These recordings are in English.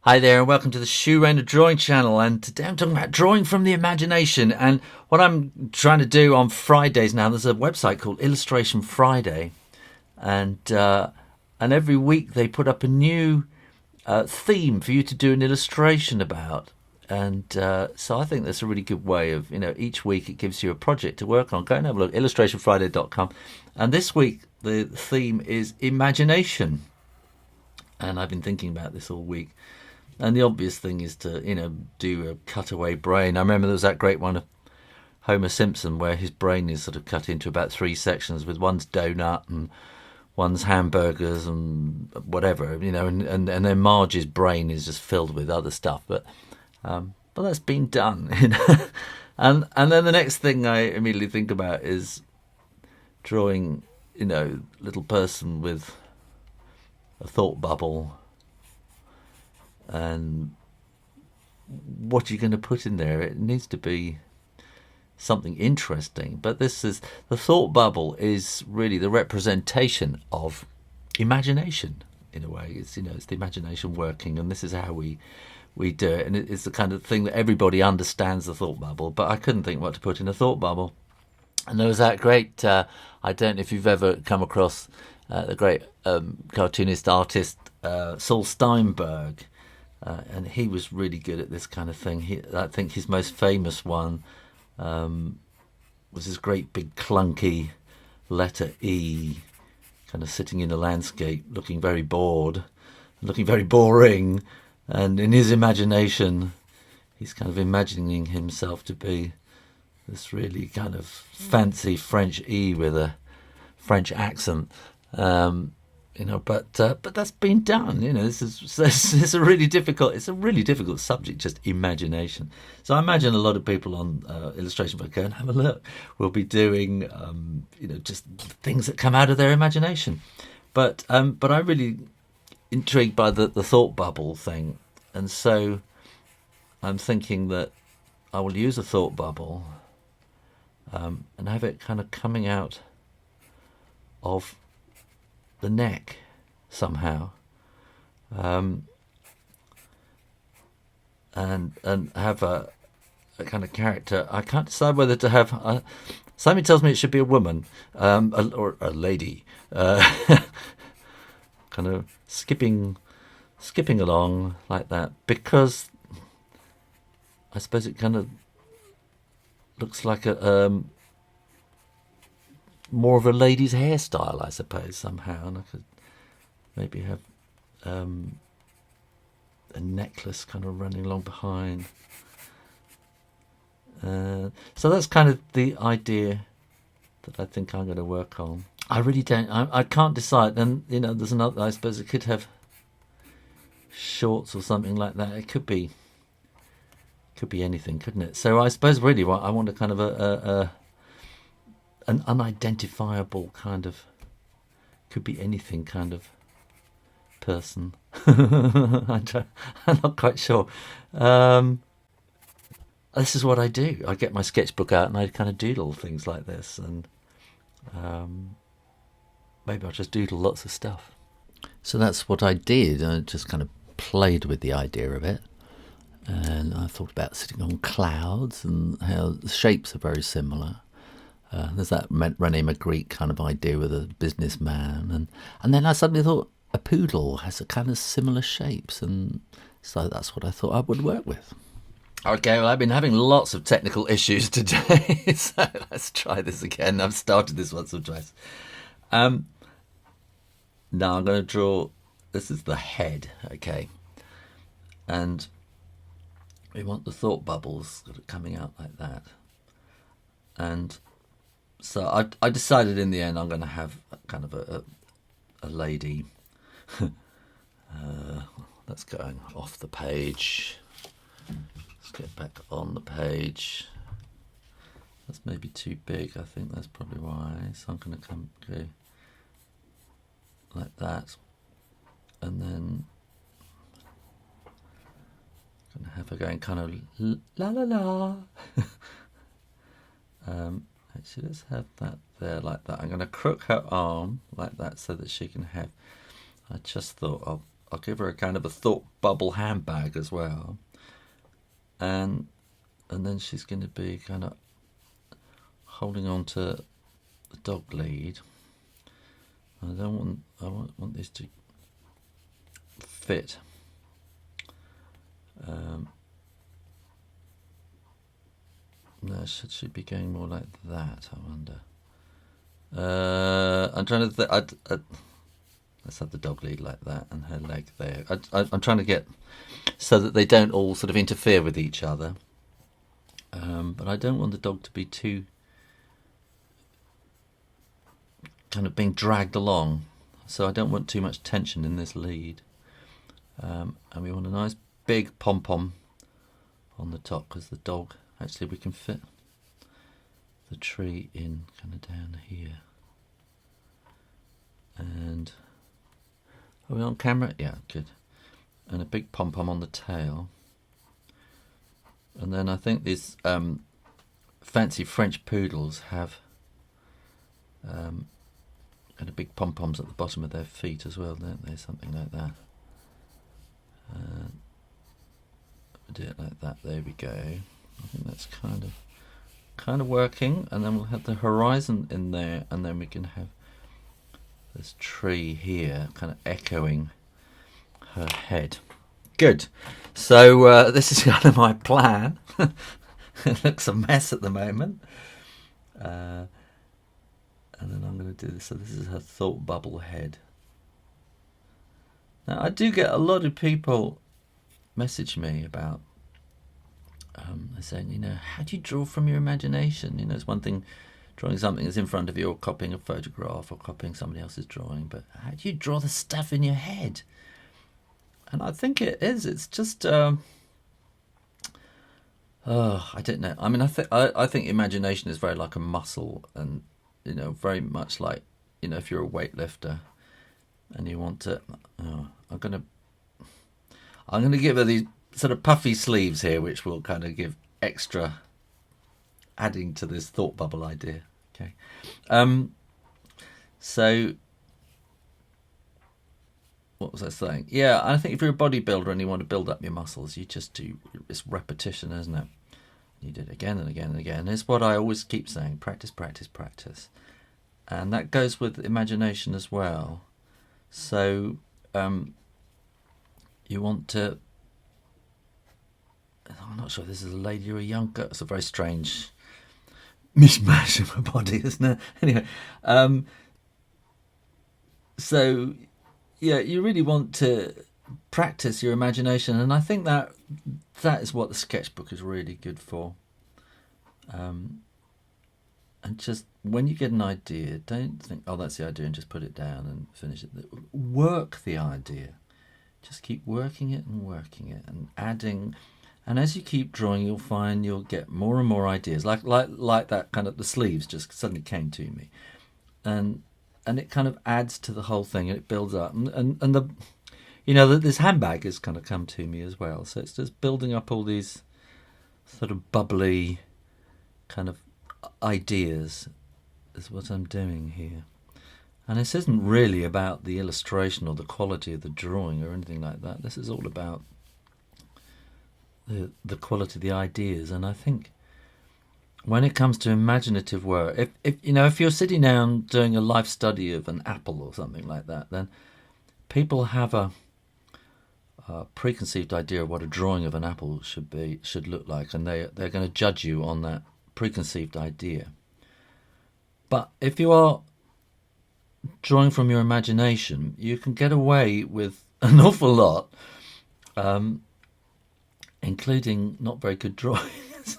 Hi there, and welcome to the Shoe Rainer Drawing Channel. And today I'm talking about drawing from the imagination. And what I'm trying to do on Fridays now, there's a website called Illustration Friday, and every week they put up a new theme for you to do an illustration about. And so I think that's a really good way of, each week it gives you a project to work on. Go and have a look, illustrationfriday.com. And this week the theme is imagination. And I've been thinking about this all week. And the obvious thing is to, do a cutaway brain. I remember there was that great one of Homer Simpson where his brain is sort of cut into about three sections, with one's donut and one's hamburgers and whatever, and then Marge's brain is just filled with other stuff. But that's been done, and then the next thing I immediately think about is drawing, little person with a thought bubble. And what are you going to put in there? It needs to be something interesting. But the thought bubble is really the representation of imagination in a way. It's the imagination working, and this is how we do it. And it's the kind of thing that everybody understands, the thought bubble. But I couldn't think what to put in a thought bubble. And there was that great. I don't know if you've ever come across the great cartoonist artist Saul Steinberg. And he was really good at this kind of thing. I think his most famous one was this great big clunky letter E, kind of sitting in a landscape, looking very bored, looking very boring. And in his imagination, he's kind of imagining himself to be this really kind of fancy French E with a French accent. But that's been done. This is a really difficult. It's a really difficult subject, just imagination. So I imagine a lot of people on illustration, but go and have a look, will be doing, just things that come out of their imagination. But I'm really intrigued by the thought bubble thing, and so I'm thinking that I will use a thought bubble and have it kind of coming out of the neck somehow, and have a kind of character. I can't decide whether to have. Something tells me it should be a woman, or a lady, kind of skipping along like that, because I suppose it kind of looks like a more of a lady's hairstyle, I suppose, somehow. And I could maybe have a necklace kind of running along behind. So that's kind of the idea that I think I'm going to work on. I really don't. I can't decide. And there's another. I suppose it could have shorts or something like that. It could be anything, couldn't it? So I suppose really what I want a kind of an unidentifiable kind of, could be anything kind of person. I'm not quite sure. This is what I do. I get my sketchbook out and I kind of doodle things like this, and maybe I'll just doodle lots of stuff. So that's what I did. I just kind of played with the idea of it, and I thought about sitting on clouds and how the shapes are very similar. There's that René Magritte kind of idea with a businessman, and then I suddenly thought a poodle has a kind of similar shapes, and so that's what I thought I would work with. Okay, well, I've been having lots of technical issues today, so let's try this again. I've started this once or twice. Now I'm going to draw. This is the head, okay, and we want the thought bubbles that are coming out like that, and so I decided in the end I'm going to have kind of a lady. That's going off the page. Let's get back on the page. That's maybe too big. I think that's probably why. So I'm going to go like that, and then I'm going to have her going kind of la la la. Actually, let's have that there like that. I'm going to crook her arm like that so that she can have. I just thought I'll give her a kind of a thought bubble handbag as well, and then she's going to be kind of holding on to the dog lead. I want this to fit. No, should she be going more like that, I wonder? I'm trying to let's have the dog lead like that and her leg there. I'm trying to get so that they don't all sort of interfere with each other. But I don't want the dog to be too kind of being dragged along. So I don't want too much tension in this lead. And we want a nice big pom-pom on the top, because the dog, actually we can fit the tree in kind of down here. And are we on camera? Yeah, good. And a big pom-pom on the tail. And then I think these fancy French poodles have kind of big pom-poms at the bottom of their feet as well, don't they? Something like that. Do it like that. There we go. I think that's kind of working. And then we'll have the horizon in there, and then we can have this tree here, kind of echoing her head. Good. So this is kind of my plan. It looks a mess at the moment. And then I'm going to do this. So this is her thought bubble head. Now, I do get a lot of people message me about, they're saying, you know, how do you draw from your imagination? You know, it's one thing drawing something that's in front of you, or copying a photograph, or copying somebody else's drawing, but how do you draw the stuff in your head? And I think it is. It's just, I don't know. I mean, I think imagination is very like a muscle, and you know, very much like, you know, if you're a weightlifter and you want to, I'm gonna give her these sort of puffy sleeves here, which will kind of give extra, adding to this thought bubble idea. Okay, so what was I saying? Yeah, I think if you're a bodybuilder and you want to build up your muscles, you just do, it's repetition, isn't it? You do it again and again and again. It's what I always keep saying: practice, practice, practice. And that goes with imagination as well. So you want to, I'm not sure if this is a lady or a young girl. It's a very strange mishmash of a body, isn't it? Anyway, so yeah, you really want to practice your imagination, and I think that is what the sketchbook is really good for. And just when you get an idea, don't think, oh, that's the idea, and just put it down and finish it. Work the idea. Just keep working it and adding. And as you keep drawing, you'll find you'll get more and more ideas. Like that kind of, the sleeves just suddenly came to me. And it kind of adds to the whole thing, and it builds up. And the, you know, this handbag has kind of come to me as well. So it's just building up all these sort of bubbly kind of ideas is what I'm doing here. And this isn't really about the illustration or the quality of the drawing or anything like that. This is all about the quality of the ideas. And I think when it comes to imaginative work, if you're sitting down doing a life study of an apple or something like that, then people have a preconceived idea of what a drawing of an apple should look like, and they're going to judge you on that preconceived idea. But if you are drawing from your imagination, you can get away with an awful lot, including not very good drawings.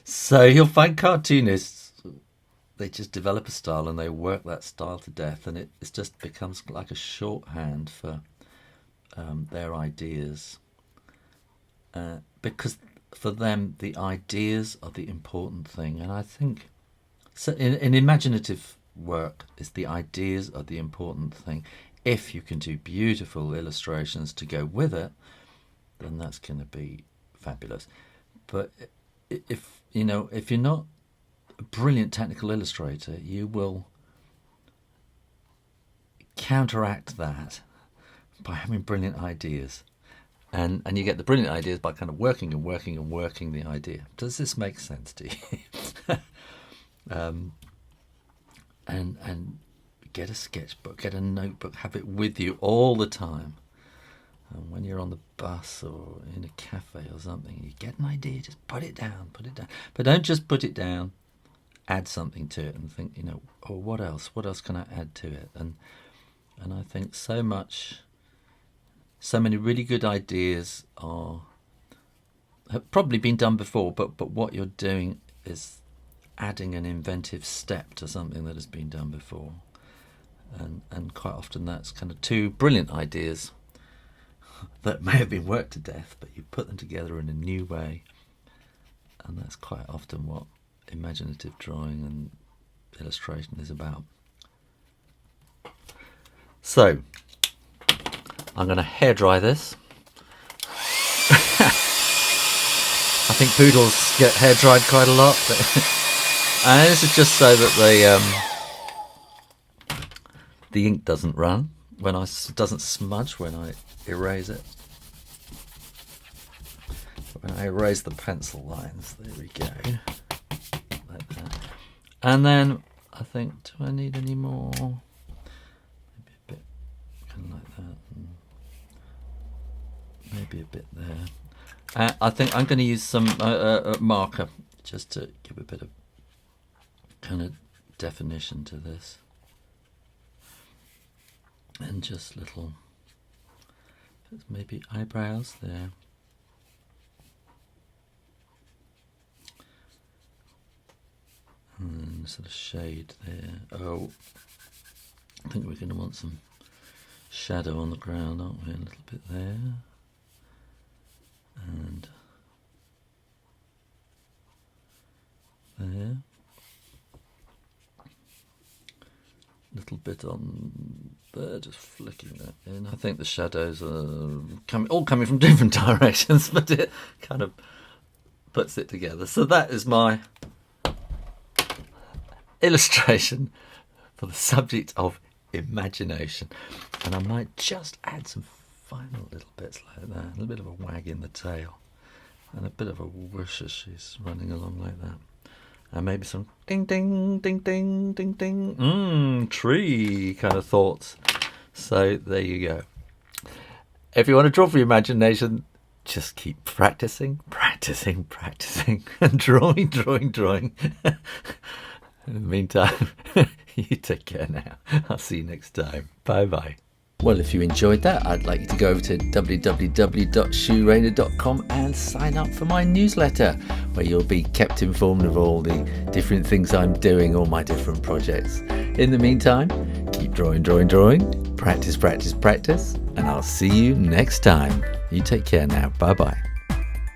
So you'll find cartoonists, they just develop a style and they work that style to death, and it just becomes like a shorthand for their ideas, because for them the ideas are the important thing. And I think so in imaginative work, is the ideas are the important thing. If you can do beautiful illustrations to go with it, then that's going to be fabulous. But if you're not a brilliant technical illustrator, you will counteract that by having brilliant ideas. And you get the brilliant ideas by kind of working the idea. Does this make sense to you? And get a sketchbook, get a notebook, have it with you all the time. And when you're on the bus or in a cafe or something, you get an idea, just put it down. But don't just put it down, add something to it and think, oh, what else can I add to it? And I think so many really good ideas have probably been done before, but what you're doing is adding an inventive step to something that has been done before. And quite often that's kind of two brilliant ideas that may have been worked to death, but you put them together in a new way. And that's quite often what imaginative drawing and illustration is about. So, I'm going to hairdry this. I think poodles get hair dried quite a lot. And this is just so that the ink doesn't run, doesn't smudge when I erase it. When I erase the pencil lines, there we go. Like that. And then I think, do I need any more? Maybe a bit kind of like that. Maybe a bit there. I think I'm going to use some marker just to give a bit of kind of definition to this. And just little, maybe eyebrows there. And sort of shade there. Oh, I think we're going to want some shadow on the ground, aren't we? A little bit there. And there. Little bit on there, just flicking that in. I think the shadows are all coming from different directions, but it kind of puts it together. So that is my illustration for the subject of imagination. And I might just add some final little bits like that. A little bit of a wag in the tail and a bit of a whoosh as she's running along like that. And maybe some ding, ding, ding, ding, ding, ding, tree kind of thoughts. So there you go. If you want to draw for your imagination, just keep practicing, and drawing. In the meantime, you take care now. I'll see you next time. Bye-bye. Well, if you enjoyed that, I'd like you to go over to www.shoerainer.com and sign up for my newsletter, where you'll be kept informed of all the different things I'm doing, all my different projects. In the meantime, keep drawing, practice, and I'll see you next time. You take care now. Bye-bye.